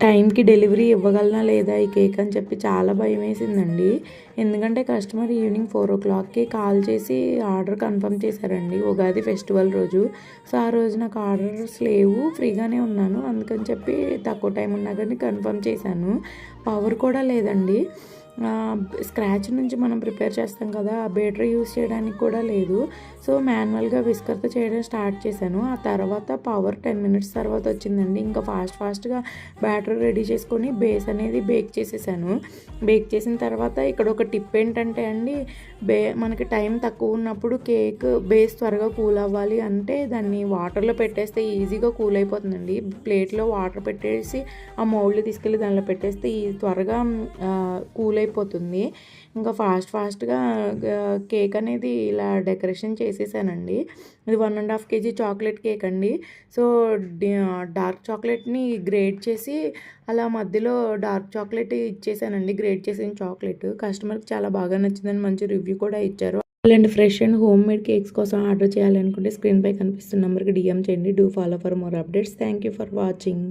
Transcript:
టైంకి డెలివరీ ఇవ్వగలనా లేదా ఈ కేక్ అని చెప్పి చాలా భయం వేసిందండి. ఎందుకంటే కస్టమర్ ఈవినింగ్ 4:00కి కాల్ చేసి ఆర్డర్ కన్ఫర్మ్ చేశారండి, ఉగాది ఫెస్టివల్ రోజు. సో ఆ రోజు నాకు ఆర్డర్స్ లేవు, ఫ్రీగానే ఉన్నాను. అందుకని చెప్పి తక్కువ టైం ఉన్నా కానీ కన్ఫర్మ్ చేశాను. పవర్ కూడా లేదండి. స్క్రాచ్ నుంచి మనం ప్రిపేర్ చేస్తాం కదా, ఆ బ్యాటరీ యూస్ చేయడానికి కూడా లేదు. సో మాన్యువల్గా విస్కర్తో చేయడం స్టార్ట్ చేశాను. ఆ తర్వాత పవర్ 10 మినిట్స్ తర్వాత వచ్చిందండి. ఇంకా ఫాస్ట్గా బ్యాటరీ రెడీ చేసుకొని బేస్ అనేది బేక్ చేసేసాను. బేక్ చేసిన తర్వాత ఇక్కడ ఒక టిప్ ఏంటంటే అండి, మనకి టైం తక్కువ ఉన్నప్పుడు కేక్ బేస్ త్వరగా కూల్ అవ్వాలి అంటే దాన్ని వాటర్లో పెట్టేస్తే ఈజీగా కూల్ అయిపోతుందండి. ప్లేట్లో వాటర్ పెట్టేసి ఆ మౌల్డ్ తీసుకెళ్ళి దానిలో పెట్టేస్తే త్వరగా కూల్ అయిపోతుంది. ఇంకా ఫాస్ట్గా కేక్ అనేది ఇలా డెకరేషన్ చేసేసానండి. ఇది 1.5 kg చాక్లెట్ కేక్ అండి. సో డార్క్ చాక్లెట్ని గ్రేట్ చేసి అలా మధ్యలో డార్క్ చాక్లెట్ ఇచ్చేసానండి, గ్రేట్ చేసిన చాక్లెట్. కస్టమర్కి చాలా బాగా నచ్చిందని మంచి రివ్యూ కూడా ఇచ్చారు. అలాంటి fresh and home made cakes కోసం ఆర్డర్ చేయాలనుకుంటే స్క్రీన్పై కనిపిస్తున్న నెంబర్కి DM చేయండి. Do follow for more updates. Thank you for watching.